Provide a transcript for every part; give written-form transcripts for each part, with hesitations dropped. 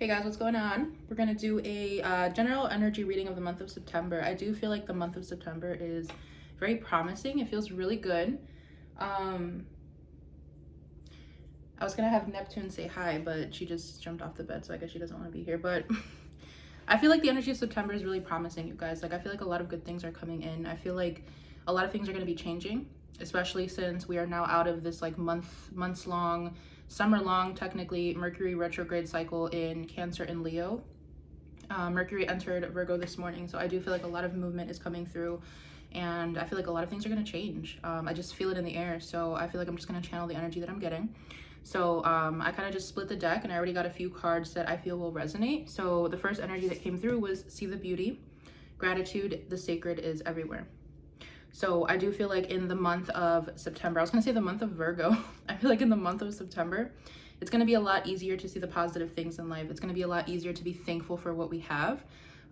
Hey guys, what's going on? We're gonna do a general energy reading of the month of September. I do feel like the month of September is very promising. It feels really good. I was gonna have Neptune say hi, but she just jumped off the bed, so I guess she doesn't want to be here. But I feel like the energy of September is really promising, you guys. Like, I feel like a lot of good things are coming in. I feel like a lot of things are gonna be changing, especially since we are now out of this like months long, summer long, technically, Mercury retrograde cycle in Cancer and Leo. Mercury entered Virgo this morning, so I do feel like a lot of movement is coming through, and I feel like a lot of things are going to change. I just feel it in the air, so I feel like I'm just going to channel the energy that I'm getting. So I kind of just split the deck, and I already got a few cards that I feel will resonate. So the first energy that came through was See the Beauty, Gratitude, the Sacred is Everywhere. So I do feel like in the month of September, I was gonna say the month of Virgo, I feel like in the month of September, it's gonna be a lot easier to see the positive things in life. It's gonna be a lot easier to be thankful for what we have.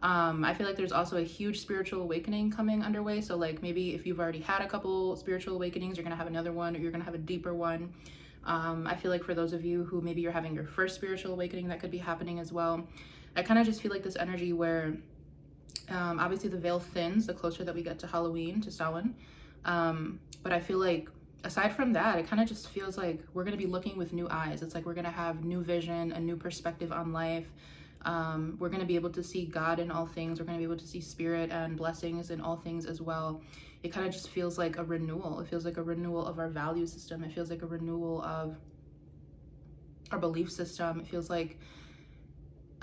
I feel like there's also a huge spiritual awakening coming underway. So like maybe if you've already had a couple spiritual awakenings, you're gonna have another one, or you're gonna have a deeper one. I feel like for those of you who maybe you're having your first spiritual awakening, that could be happening as well. I kind of just feel like this energy where obviously the veil thins the closer that we get to Halloween, to Samhain. But I feel like aside from that, it kind of just feels like we're going to be looking with new eyes. It's like we're going to have new vision, a new perspective on life. We're going to be able to see God in all things. We're going to be able to see spirit and blessings in all things as well. It kind of just feels like a renewal. It feels like a renewal of our value system. It feels like a renewal of our belief system. It feels like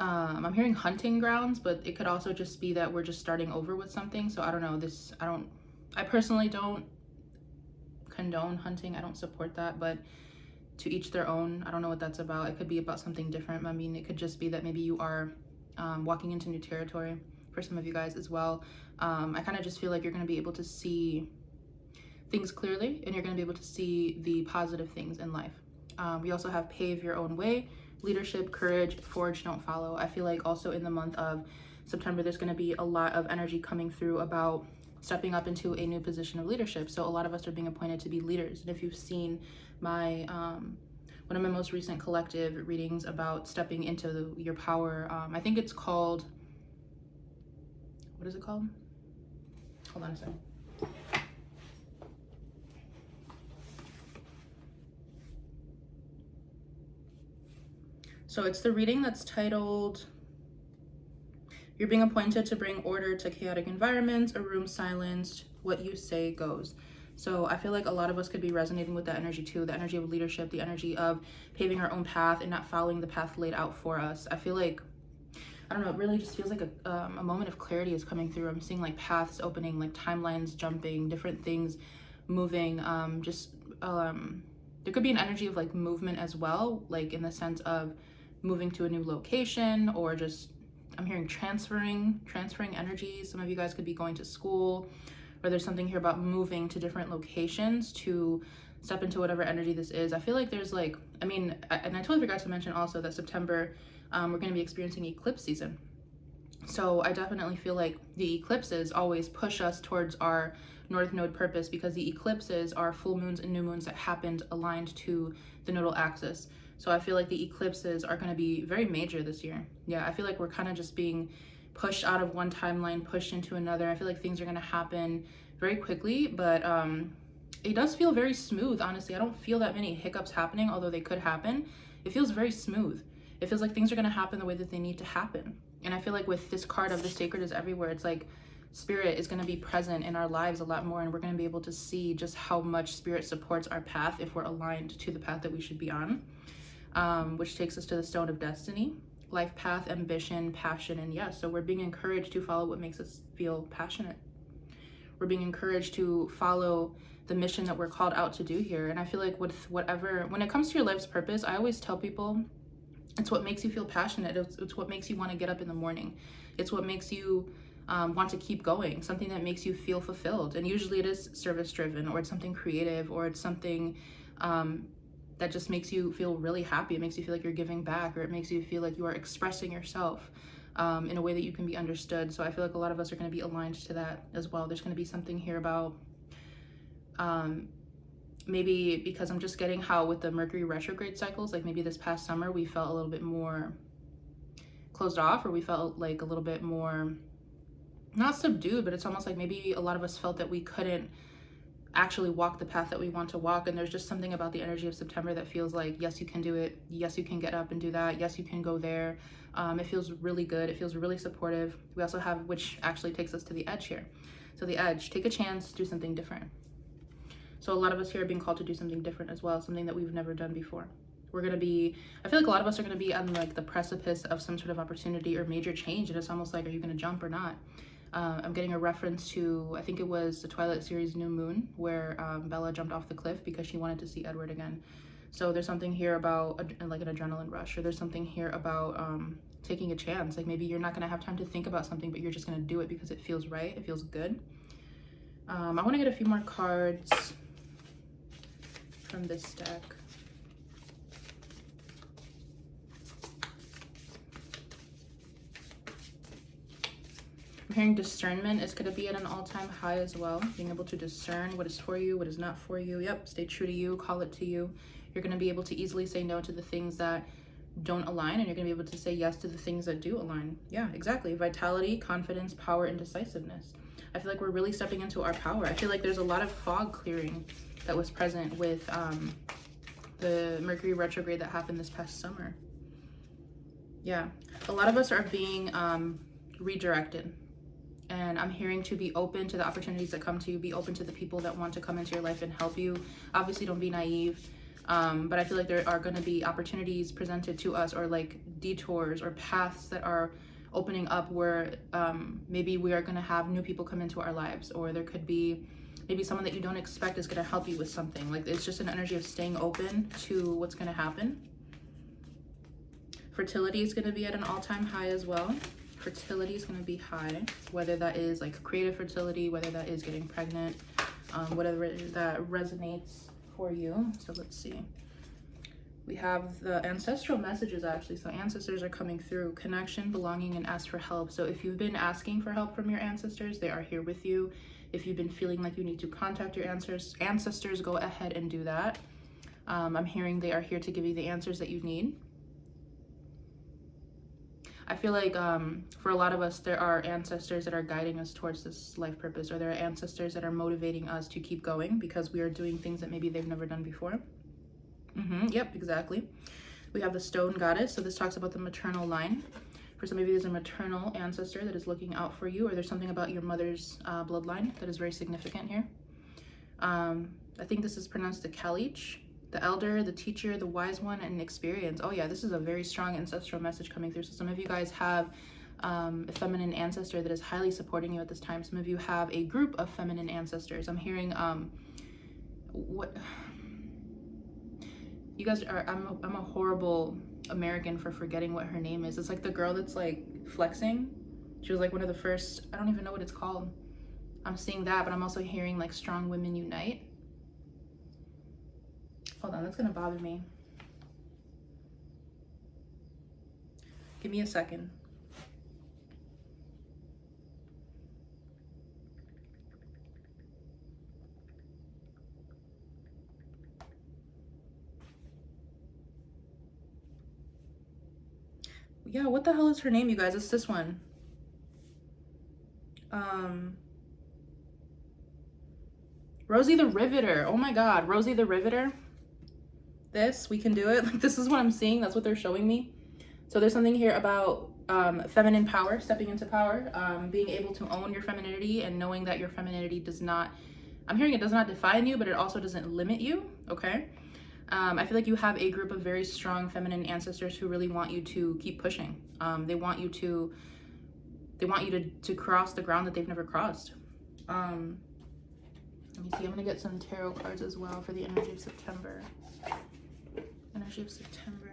I'm hearing hunting grounds, but it could also just be that we're just starting over with something. So I don't know, I personally don't condone hunting. I don't support that, but to each their own. I don't know what that's about. It could be about something different. I mean, it could just be that maybe you are walking into new territory for some of you guys as well. I kind of just feel like you're going to be able to see things clearly, and you're going to be able to see the positive things in life. We also have Pave Your Own Way, Leadership, Courage, Forge, Don't Follow. I feel like also in the month of September, there's going to be a lot of energy coming through about stepping up into a new position of leadership. So a lot of us are being appointed to be leaders. And if you've seen my one of my most recent collective readings about stepping into your power, I think it's called, what is it called? Hold on a second. So it's the reading that's titled, You're Being Appointed to Bring Order to Chaotic Environments, a Room Silenced, What You Say Goes. So I feel like a lot of us could be resonating with that energy too, the energy of leadership, the energy of paving our own path and not following the path laid out for us. I feel like, I don't know, it really just feels like a moment of clarity is coming through. I'm seeing like paths opening, like timelines jumping, different things moving, there could be an energy of like movement as well, like in the sense of moving to a new location, or just I'm hearing transferring energies. Some of you guys could be going to school, or there's something here about moving to different locations to step into whatever energy this is. I feel like there's like, I mean, and I totally forgot to mention also that September, we're going to be experiencing eclipse season. So I definitely feel like the eclipses always push us towards our North Node purpose, because the eclipses are full moons and new moons that happened aligned to the nodal axis. So I feel like the eclipses are going to be very major this year. Yeah, I feel like we're kind of just being pushed out of one timeline, pushed into another. I feel like things are going to happen very quickly, but it does feel very smooth, honestly. I don't feel that many hiccups happening, although they could happen. It feels very smooth. It feels like things are going to happen the way that they need to happen. And I feel like with this card of the Sacred is Everywhere, it's like spirit is going to be present in our lives a lot more, and we're going to be able to see just how much spirit supports our path if we're aligned to the path that we should be on. Which takes us to the Stone of Destiny, life path, ambition, passion, and yes. So we're being encouraged to follow what makes us feel passionate. We're being encouraged to follow the mission that we're called out to do here. And I feel like with whatever, when it comes to your life's purpose, I always tell people it's what makes you feel passionate. It's what makes you want to get up in the morning. It's what makes you want to keep going, something that makes you feel fulfilled. And usually it is service driven, or it's something creative, or it's something that just makes you feel really happy. It makes you feel like you're giving back, or it makes you feel like you are expressing yourself in a way that you can be understood. So I feel like a lot of us are going to be aligned to that as well. There's going to be something here about maybe because I'm just getting how with the Mercury retrograde cycles, like maybe this past summer we felt a little bit more closed off, or we felt like a little bit more, not subdued, but it's almost like maybe a lot of us felt that we couldn't actually walk the path that we want to walk. And there's just something about the energy of September that feels like, yes, you can do it. Yes, you can get up and do that. Yes, you can go there. It feels really good. It feels really supportive. We also have, which actually takes us to the edge here. So the edge, take a chance, do something different. So a lot of us here are being called to do something different as well, something that we've never done before. We're going to be, I feel like a lot of us are going to be on like the precipice of some sort of opportunity or major change. And it's almost like, are you going to jump or not? I'm getting a reference to, I think it was the Twilight series New Moon, where Bella jumped off the cliff because she wanted to see Edward again. So there's something here about like an adrenaline rush, or there's something here about taking a chance. Like maybe you're not going to have time to think about something, but you're just going to do it because it feels right. It feels good. I want to get a few more cards from this deck. I'm hearing discernment is going to be at an all-time high as well. Being able to discern what is for you, what is not for you. Yep, stay true to you, call it to you. You're going to be able to easily say no to the things that don't align, and you're going to be able to say yes to the things that do align. Yeah, exactly. Vitality, confidence, power, and decisiveness. I feel like we're really stepping into our power. I feel like there's a lot of fog clearing that was present with the Mercury retrograde that happened this past summer. Yeah, a lot of us are being redirected. And I'm hearing to be open to the opportunities that come to you, be open to the people that want to come into your life and help you. Obviously, don't be naive. But I feel like there are going to be opportunities presented to us, or like detours or paths that are opening up where maybe we are going to have new people come into our lives, or there could be maybe someone that you don't expect is going to help you with something. Like it's just an energy of staying open to what's going to happen. Fertility is going to be at an all-time high as well. Fertility is going to be high, whether that is like creative fertility, whether that is getting pregnant, whatever that resonates for you. So let's see. We have the ancestral messages actually. So ancestors are coming through. Connection, belonging, and ask for help. So if you've been asking for help from your ancestors, they are here with you. If you've been feeling like you need to contact your ancestors, go ahead and do that. I'm hearing they are here to give you the answers that you need. I feel like for a lot of us, there are ancestors that are guiding us towards this life purpose, or there are ancestors that are motivating us to keep going because we are doing things that maybe they've never done before. Yep, exactly. We have the stone goddess. So this talks about the maternal line. For some of you, there's a maternal ancestor that is looking out for you, or there's something about your mother's bloodline that is very significant here. I think this is pronounced the Kalich. The elder, the teacher, the wise one, and experience. Oh yeah, this is a very strong ancestral message coming through. So some of you guys have a feminine ancestor that is highly supporting you at this time. Some of you have a group of feminine ancestors. I'm hearing what you guys are. I'm a horrible American for forgetting what her name is. It's like the girl that's like flexing. She was like one of the first. I don't even know what it's called. I'm seeing that, but I'm also hearing like strong women unite. Hold on, that's gonna bother me. Give me a second. Yeah, what the hell is her name, you guys? It's this one. Rosie the Riveter. Oh my God, Rosie the Riveter. This, we can do it. Like, this is what I'm seeing. That's what they're showing me. So there's something here about feminine power, stepping into power, being able to own your femininity, and knowing that your femininity does not, I'm hearing it does not define you, but it also doesn't limit you. Okay. I feel like you have a group of very strong feminine ancestors who really want you to keep pushing. They want you to cross the ground that they've never crossed. Let me see. I'm gonna get some tarot cards as well for the energy of September. Energy of September.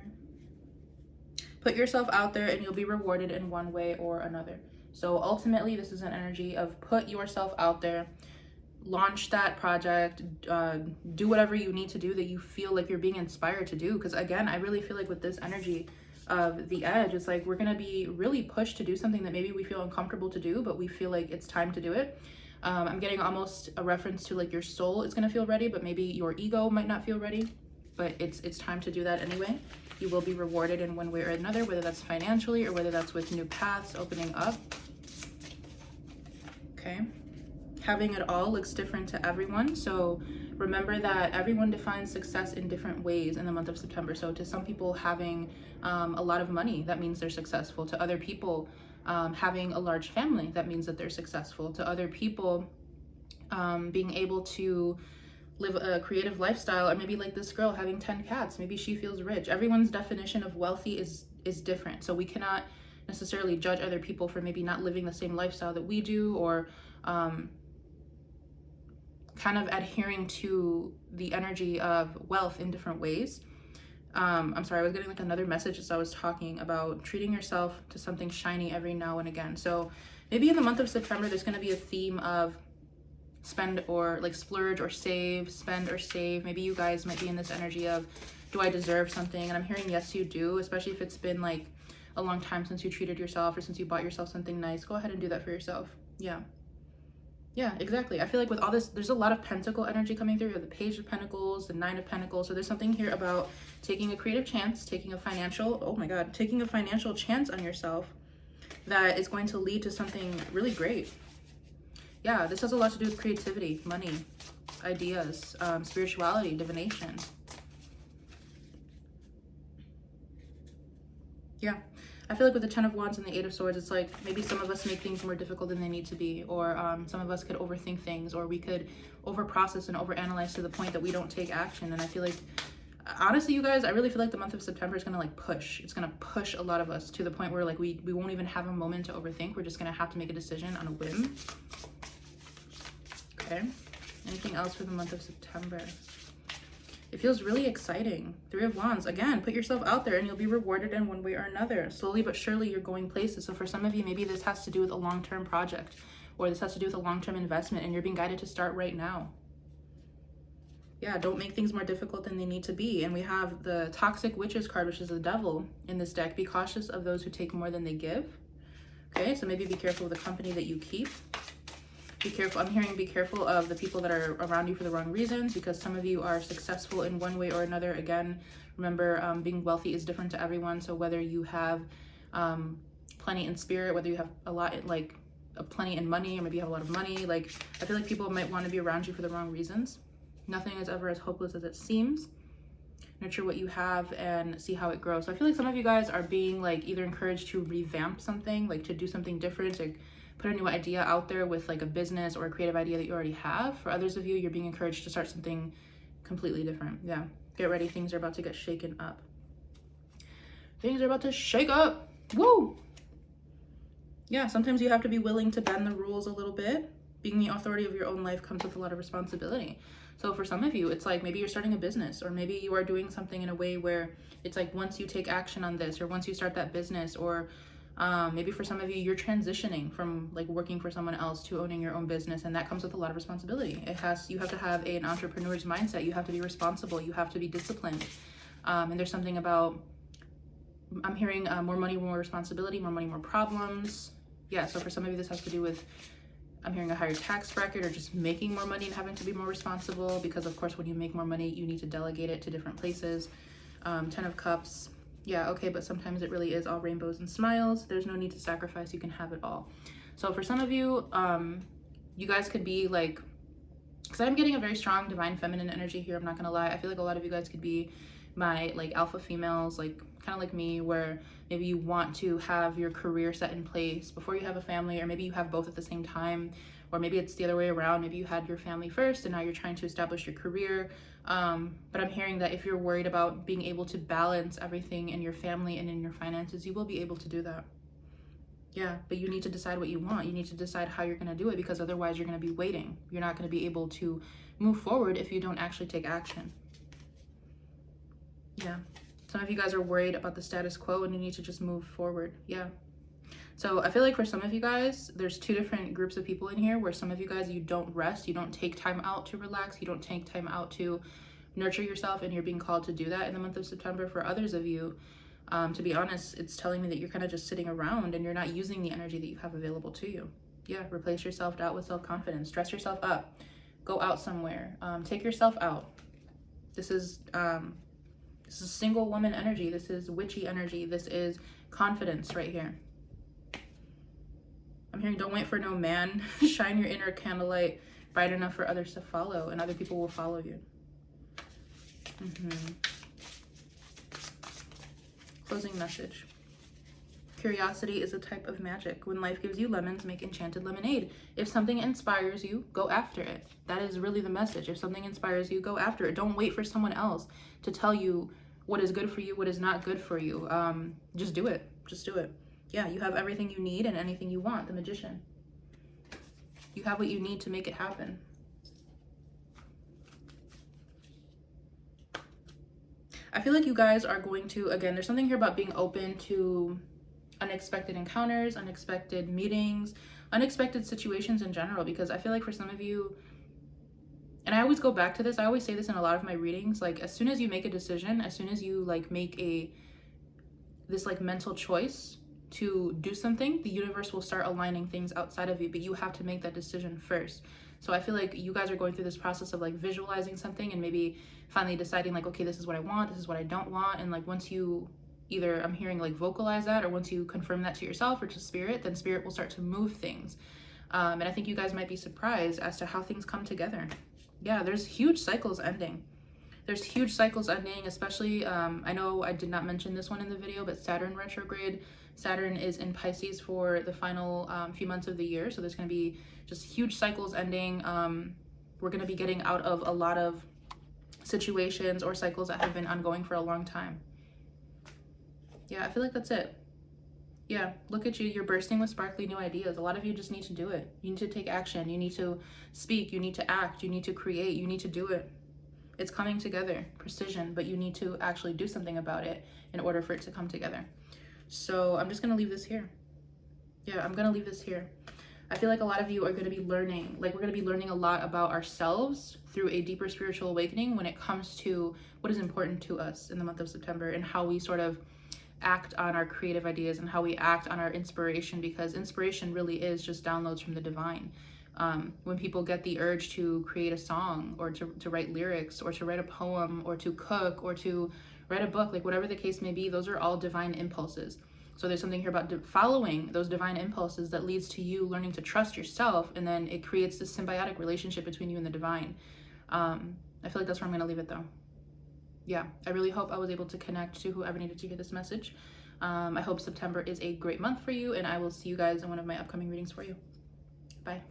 Put yourself out there and you'll be rewarded in one way or another. So ultimately, this is an energy of put yourself out there, launch that project, do whatever you need to do that you feel like you're being inspired to do. Because again, I really feel like with this energy of the edge, it's like we're gonna be really pushed to do something that maybe we feel uncomfortable to do, but we feel like it's time to do it. I'm getting almost a reference to like your soul is gonna feel ready, but maybe your ego might not feel ready, but it's time to do that anyway. You will be rewarded in one way or another, whether that's financially or whether that's with new paths opening up. Okay. Having it all looks different to everyone. So remember that everyone defines success in different ways in the month of September. So to some people, having a lot of money, that means they're successful. To other people, having a large family, that means that they're successful. To other people, being able to live a creative lifestyle, or maybe like this girl having 10 cats, maybe she feels rich. Everyone's definition of wealthy is different. So we cannot necessarily judge other people for maybe not living the same lifestyle that we do, or kind of adhering to the energy of wealth in different ways. I'm sorry, I was getting like another message as I was talking about treating yourself to something shiny every now and again. So maybe in the month of September, there's going to be a theme of spend or like splurge or save, spend or save. Maybe you guys might be in this energy of, do I deserve something? And I'm hearing yes, you do, especially if it's been like a long time since you treated yourself or since you bought yourself something nice. Go ahead and do that for yourself. Yeah, exactly. I feel like with all this, there's a lot of pentacle energy coming through. You have the Page of Pentacles, the Nine of Pentacles. So there's something here about taking a creative chance, taking a financial chance on yourself that is going to lead to something really great. Yeah, this has a lot to do with creativity, money, ideas, spirituality, divination. Yeah. I feel like with the Ten of Wands and the Eight of Swords, it's like maybe some of us make things more difficult than they need to be, or some of us could overthink things, or we could overprocess and overanalyze to the point that we don't take action. And I feel like, honestly, you guys, I really feel like the month of September is going to like push. It's going to push a lot of us to the point where like we won't even have a moment to overthink. We're just going to have to make a decision on a whim. Okay. Anything else for the month of September? It feels really exciting. Three of Wands. Again, put yourself out there and you'll be rewarded in one way or another. Slowly but surely, you're going places. So for some of you, maybe this has to do with a long-term project, or this has to do with a long-term investment, and you're being guided to start right now. Yeah, don't make things more difficult than they need to be. And we have the Toxic Witches card, which is the devil in this deck. Be cautious of those who take more than they give. Okay, so maybe be careful of the company that you keep. Be careful. I'm hearing be careful of the people that are around you for the wrong reasons, because some of you are successful in one way or another. Again, remember, being wealthy is different to everyone. So whether you have plenty in spirit, whether you have a lot, like plenty in money, or maybe you have a lot of money, like I feel like people might want to be around you for the wrong reasons. Nothing is ever as hopeless as it seems. Nurture what you have and see how it grows. So I feel like some of you guys are being like either encouraged to revamp something, like to do something different, to put a new idea out there with like a business or a creative idea that you already have. For others of you, you're being encouraged to start something completely different. Yeah, get ready. Things are about to get shaken up. Things are about to shake up. Woo! Yeah, sometimes you have to be willing to bend the rules a little bit. Being the authority of your own life comes with a lot of responsibility. So for some of you, it's like maybe you're starting a business, or maybe you are doing something in a way where it's like once you take action on this, or once you start that business, or maybe for some of you, you're transitioning from like working for someone else to owning your own business, and that comes with a lot of responsibility. You have to have an entrepreneur's mindset. You have to be responsible. You have to be disciplined. And there's something about, I'm hearing more money, more responsibility, more money, more problems. Yeah, so for some of you, this has to do with, I'm hearing a higher tax bracket, or just making more money and having to be more responsible, because of course, when you make more money, you need to delegate it to different places. 10 of Cups. Yeah, okay, but sometimes it really is all rainbows and smiles. There's no need to sacrifice. You can have it all. So for some of you, you guys could be like, because I'm getting a very strong divine feminine energy here, I'm not gonna lie. I feel like a lot of you guys could be my like alpha females, like kind of like me, where maybe you want to have your career set in place before you have a family, or maybe you have both at the same time, or maybe it's the other way around. Maybe you had your family first and now you're trying to establish your career. But I'm hearing that if you're worried about being able to balance everything in your family and in your finances, you will be able to do that. Yeah, but you need to decide what you want. You need to decide how you're going to do it, because otherwise you're going to be waiting. You're not going to be able to move forward if you don't actually take action. Yeah. Some of you guys are worried about the status quo and you need to just move forward. Yeah. So I feel like for some of you guys, there's two different groups of people in here, where some of you guys, you don't rest, you don't take time out to relax, you don't take time out to nurture yourself, and you're being called to do that in the month of September. For others of you, to be honest, it's telling me that you're kind of just sitting around and you're not using the energy that you have available to you. Yeah, replace your self-doubt with self-confidence. Dress yourself up. Go out somewhere. Take yourself out. This is This is single woman energy. This is witchy energy. This is confidence right here. I'm hearing don't wait for no man. Shine your inner candlelight bright enough for others to follow, and other people will follow you. Closing message. Curiosity is a type of magic. When life gives you lemons, make enchanted lemonade. If something inspires you, go after it. That is really the message. If something inspires you, go after it. Don't wait for someone else to tell you what is good for you, what is not good for you. Just do it. Just do it. Yeah, you have everything you need and anything you want. The Magician. You have what you need to make it happen. I feel like you guys are going to, again, there's something here about being open to unexpected encounters, unexpected meetings, unexpected situations in general, because I feel like for some of you, and I always go back to this, I always say this in a lot of my readings, like as soon as you make a decision, as soon as you like make this like mental choice to do something, the universe will start aligning things outside of you, but you have to make that decision first. So I feel like you guys are going through this process of like visualizing something and maybe finally deciding like, okay, this is what I want, this is what I don't want. And like once you either, I'm hearing like vocalize that, or once you confirm that to yourself or to spirit, then spirit will start to move things. And I think you guys might be surprised as to how things come together. Yeah, there's huge cycles ending. There's huge cycles ending, especially, I know I did not mention this one in the video, but Saturn retrograde. Saturn is in Pisces for the final few months of the year. So there's going to be just huge cycles ending. We're going to be getting out of a lot of situations or cycles that have been ongoing for a long time. Yeah, I feel like that's it. Yeah, look at you. You're bursting with sparkly new ideas. A lot of you just need to do it. You need to take action. You need to speak. You need to act. You need to create. You need to do it. It's coming together. Precision. But you need to actually do something about it in order for it to come together. So I'm just going to leave this here. Yeah, I'm going to leave this here. I feel like a lot of you are going to be learning, like we're going to be learning a lot about ourselves through a deeper spiritual awakening when it comes to what is important to us in the month of September and how we sort of act on our creative ideas and how we act on our inspiration, because inspiration really is just downloads from the divine. When people get the urge to create a song or to write lyrics or to write a poem or to cook or to write a book, like whatever the case may be, those are all divine impulses. So there's something here about following those divine impulses that leads to you learning to trust yourself, and then it creates this symbiotic relationship between you and the divine. I feel like that's where I'm going to leave it though. Yeah, I really hope I was able to connect to whoever needed to hear this message. I hope September is a great month for you, and I will see you guys in one of my upcoming readings for you. Bye.